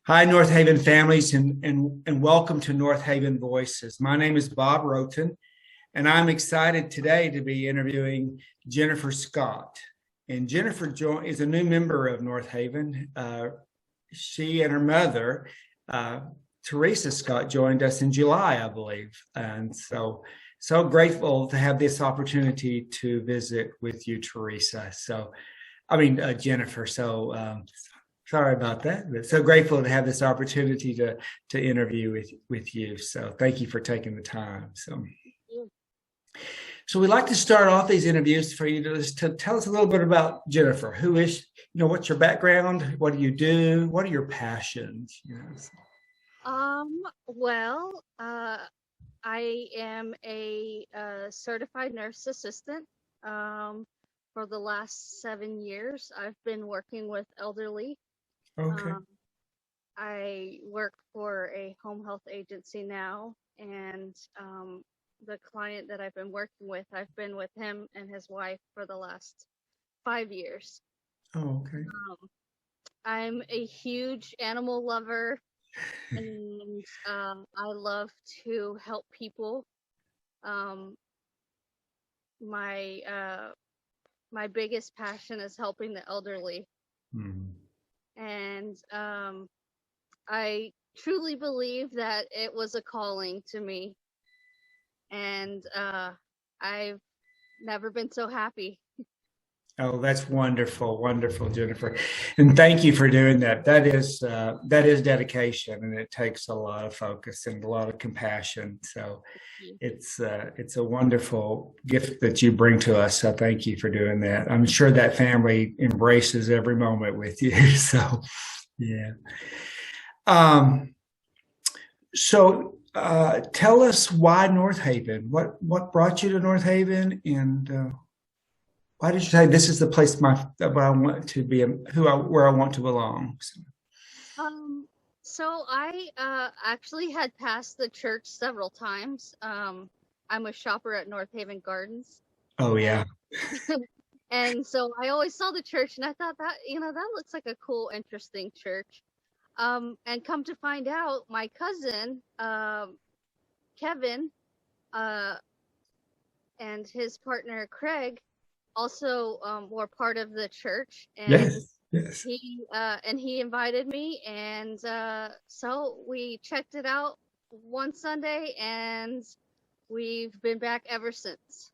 Hi, Northaven families, and welcome to Northaven Voices. My name is Bob Roton, and I'm excited today to be interviewing Jennifer Scott. And Jennifer is a new member of Northaven. She and her mother, Teresa Scott, joined us in July, I believe. And so grateful to have this opportunity to visit with you, Teresa. Jennifer. Sorry about that, but so grateful to have this opportunity to interview with you. So thank you for taking the time. So we'd like to start off these interviews for you to tell us a little bit about Jennifer. Who is, what's your background? What do you do? What are your passions? Well, I am a certified nurse assistant. For the last 7 years, I've been working with elderly. Okay. I work for a home health agency now, and the client that I've been working with, I've been with him and his wife for the last 5 years. Oh, okay. I'm a huge animal lover, and I love to help people. My biggest passion is helping the elderly. Mm. And I truly believe that it was a calling to me, and I've never been so happy. Oh, that's wonderful, wonderful, Jennifer, and thank you for doing that. That is dedication, and it takes a lot of focus and a lot of compassion. So it's a wonderful gift that you bring to us. So thank you for doing that. I'm sure that family embraces every moment with you. So yeah. Tell us why Northaven. What brought you to Northaven, and why did you say this is the place where I want to be, where I want to belong? So I actually had passed the church several times. I'm a shopper at Northaven Gardens, Oh and yeah. and so I always saw the church, and I thought that that looks like a cool, interesting church. And come to find out, my cousin Kevin and his partner Craig also were part of the church, and Yes. Yes. he invited me, and so we checked it out one Sunday, and we've been back ever since.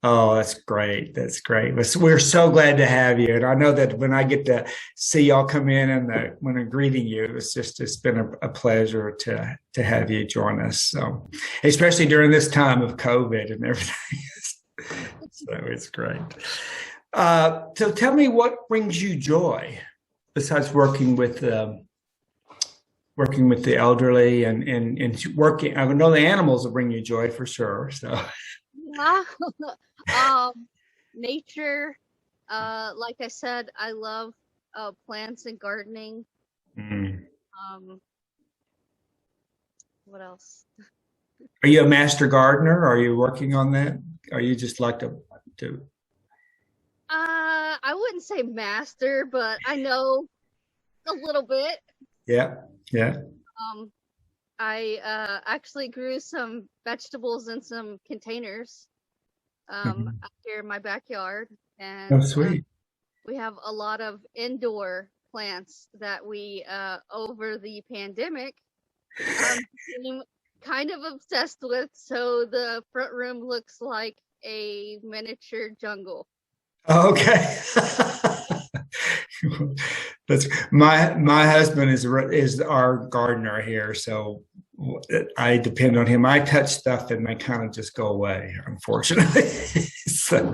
Oh, that's great. That's great. We're so glad to have you. And I know that when I get to see y'all come in and when I'm greeting you, it's been a pleasure to have you join us. So, especially during this time of COVID and everything. So it's great. So tell me, what brings you joy besides working with the elderly and working? I know the animals will bring you joy for sure. So Yeah. Nature. Like I said, I love plants and gardening. mm. Um, what else? Are you a master gardener? Are you working on that? Are you just like to I wouldn't say master, but I know a little bit. Yeah, yeah. Um, I actually grew some vegetables in some containers Mhm. out here in my backyard, Oh, and sweet. we have a lot of indoor plants that we over the pandemic became kind of obsessed with. So the front room looks like a miniature jungle. Okay. That's my husband is our gardener here, so I depend on him. I touch stuff and they kind of just go away, unfortunately. So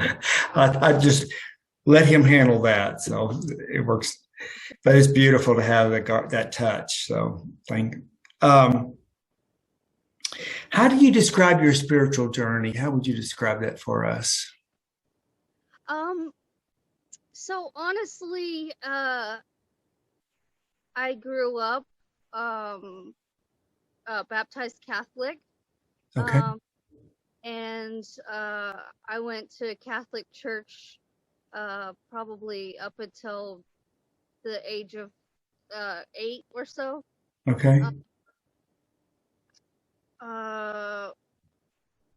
I just let him handle that. So it works. But it's beautiful to have that touch. So thank. Um, how do you describe your spiritual journey? How would you describe that for us? Um, so honestly, I grew up um baptized Catholic. Okay. Um, and I went to Catholic church probably up until the age of 8 or so. Okay. Uh,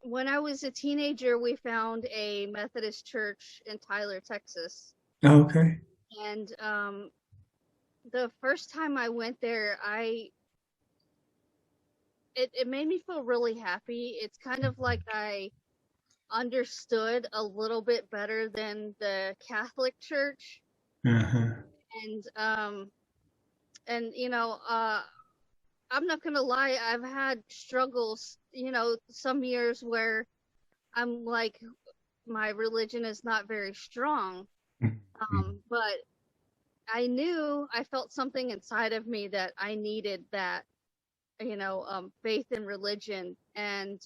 when I was a teenager, we found a Methodist church in Tyler, Texas. Okay. And the first time I went there, it made me feel really happy. It's kind of like I understood a little bit better than the Catholic Church. Uh-huh. And I'm not gonna lie, I've had struggles, some years where I'm like, my religion is not very strong. But I felt something inside of me that I needed that, faith in religion. And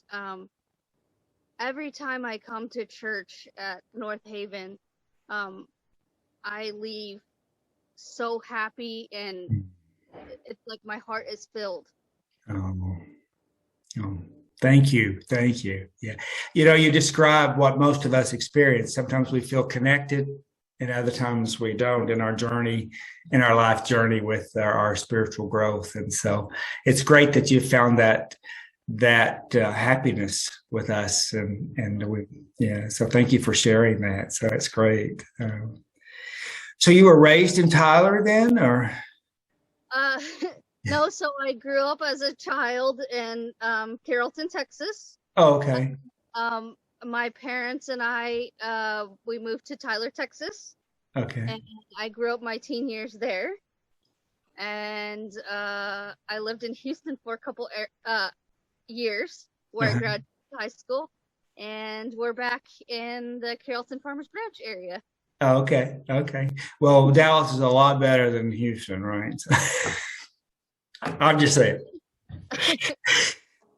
every time I come to church at Northaven, um, I leave so happy, and it's like my heart is filled. Oh, oh, thank you. Thank you. Yeah. You describe what most of us experience. Sometimes we feel connected, and other times we don't in our journey, in our life journey with our spiritual growth. And so it's great that you found that happiness with us. So thank you for sharing that. So it's great. So you were raised in Tyler then, or? Uh, no, so I grew up as a child in Carrollton, Texas. Oh, okay. My parents and I, we moved to Tyler, Texas, Okay. and I grew up my teen years there. And I lived in Houston for a couple years where I graduated high school, and we're back in the Carrollton Farmers Branch area. Oh, okay. Okay. Well, Dallas is a lot better than Houston, right? So, I'm just saying.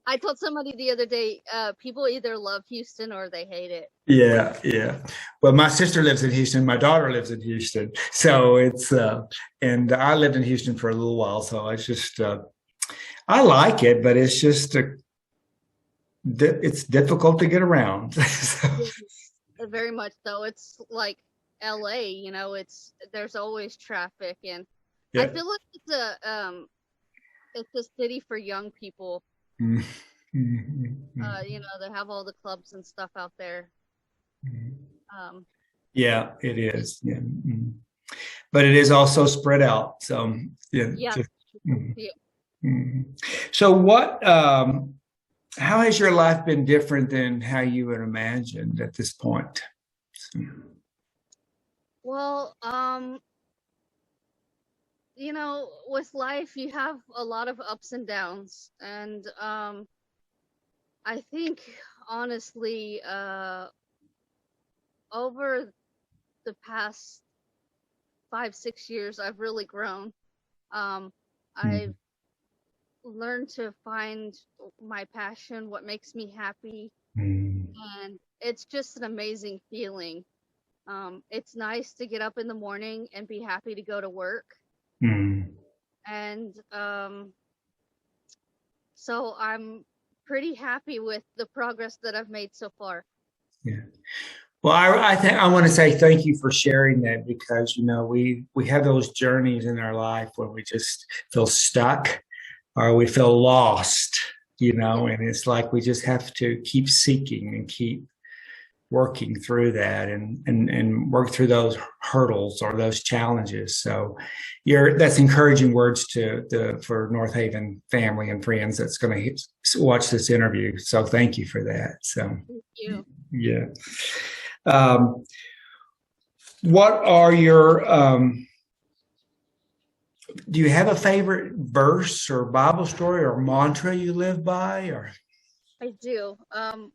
I told somebody the other day, people either love Houston or they hate it. Yeah, yeah. Well, my sister lives in Houston. My daughter lives in Houston. So and I lived in Houston for a little while. So it's just, I like it, but it's just, it's difficult to get around. So. Very much so. It's like LA, there's always traffic, and Yeah. I feel like it's a city for young people. Mm-hmm. They have all the clubs and stuff out there. Yeah, it is. Yeah. Mm-hmm. But it is also spread out. So yeah. Yeah. Yeah. Mm-hmm. So how has your life been different than how you had imagined at this point? Well, with life, you have a lot of ups and downs. And I think, honestly, over the past 5-6 years, I've really grown. I've learned to find my passion, what makes me happy. And it's just an amazing feeling. It's nice to get up in the morning and be happy to go to work. And so I'm pretty happy with the progress that I've made so far. Yeah. Well, I think I want to say thank you for sharing that, because we have those journeys in our life where we just feel stuck or we feel lost, and it's like we just have to keep seeking and keep working through that and work through those hurdles or those challenges. So that's encouraging words for Northaven family and friends that's going to watch this interview. So thank you for that. So thank you. Yeah. What are your do you have a favorite verse or Bible story or mantra you live by? Or I do.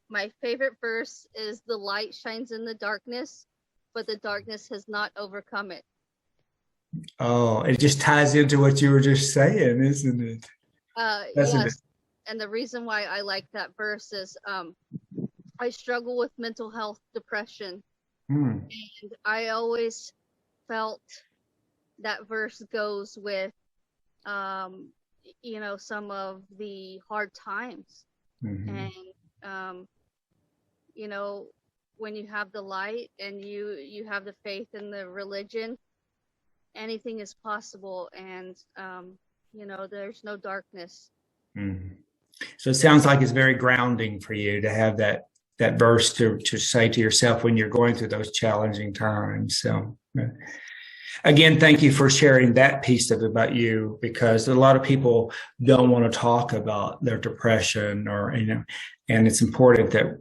My favorite verse is "The light shines in the darkness, but the darkness has not overcome it." Oh, it just ties into what you were just saying, isn't it? Yes. And the reason why I like that verse is I struggle with mental health, depression, and I always felt that verse goes with some of the hard times. And when you have the light and you have the faith in the religion, anything is possible, and there's no darkness. Mm. So it sounds like it's very grounding for you to have that verse to say to yourself when you're going through those challenging times. So again, thank you for sharing that piece of it about you, because a lot of people don't want to talk about their depression, or and it's important that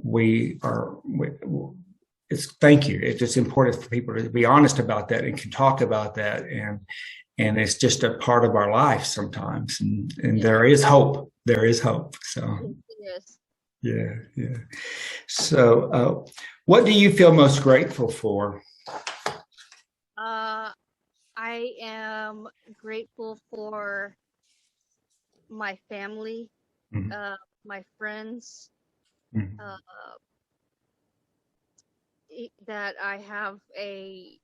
thank you. It's just important for people to be honest about that and can talk about that, and it's just a part of our life sometimes, and there is hope. There is hope. So Yes. yeah. So what do you feel most grateful for? I am grateful for my family, Mm-hmm. my friends, Mm-hmm. that I have a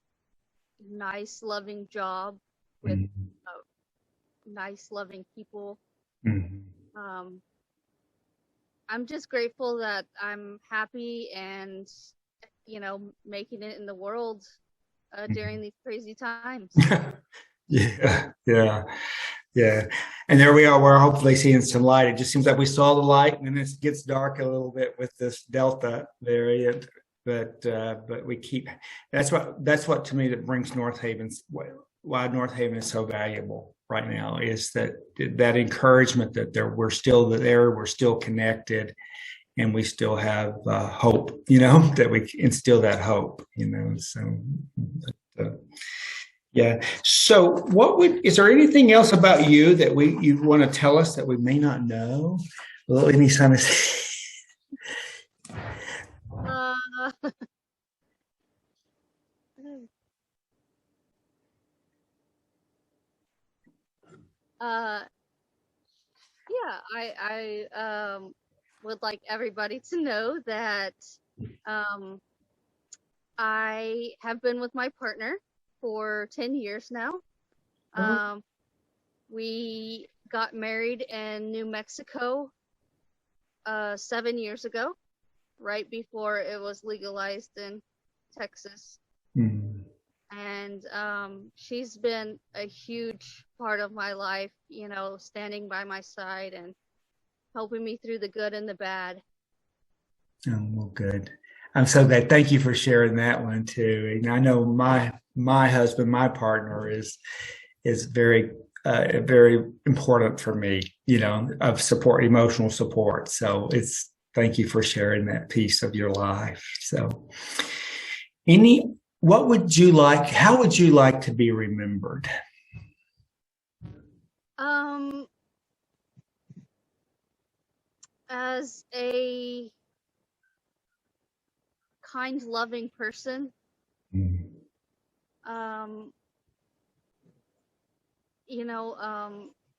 nice, loving job with Mm-hmm. nice, loving people. Mm-hmm. I'm just grateful that I'm happy and, making it in the world during these crazy times. Yeah. And there we are. We're hopefully seeing some light. It just seems like we saw the light, and then it gets dark a little bit with this Delta variant. But we keep. That's what to me that brings Northaven's why Northaven is so valuable right now, is that encouragement that we're still there, we're still connected, and we still have hope. That we instill that hope. So. Yeah. So is there anything else about you that you want to tell us that we may not know? Any kind of Yeah, I would like everybody to know that I have been with my partner for 10 years now. We got married in New Mexico 7 years ago, right before it was legalized in Texas. And she's been a huge part of my life, standing by my side and helping me through the good and the bad. Oh, well, good. I'm so glad. Thank you for sharing that one too. And I know my husband, my partner is very very important for me, of support, emotional support. So thank you for sharing that piece of your life. So how would you like to be remembered? As a kind, loving person.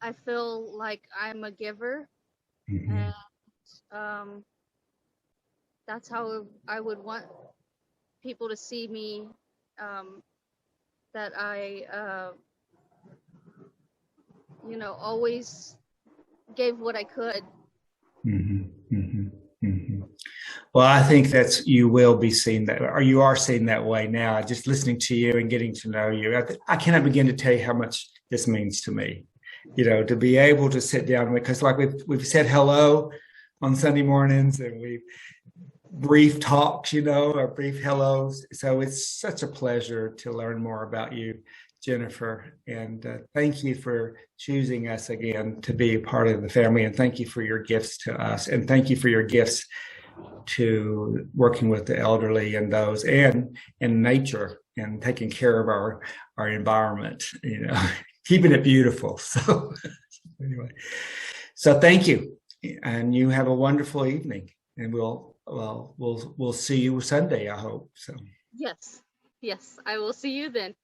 I feel like I'm a giver, and that's how I would want people to see me, that I always gave what I could. Well, I think you will be seen that, or you are seen that way now. Just listening to you and getting to know you, I cannot begin to tell you how much this means to me. To be able to sit down, because like we've said hello on Sunday mornings, and we've brief talks, or brief hellos. So it's such a pleasure to learn more about you, Jennifer. And thank you for choosing us again to be a part of the family. And thank you for your gifts to us. And thank you for your gifts to working with the elderly and those, and in nature, and taking care of our environment, keeping it beautiful. So anyway, so thank you. And you have a wonderful evening. And we'll see you Sunday, I hope. So Yes, I will see you then.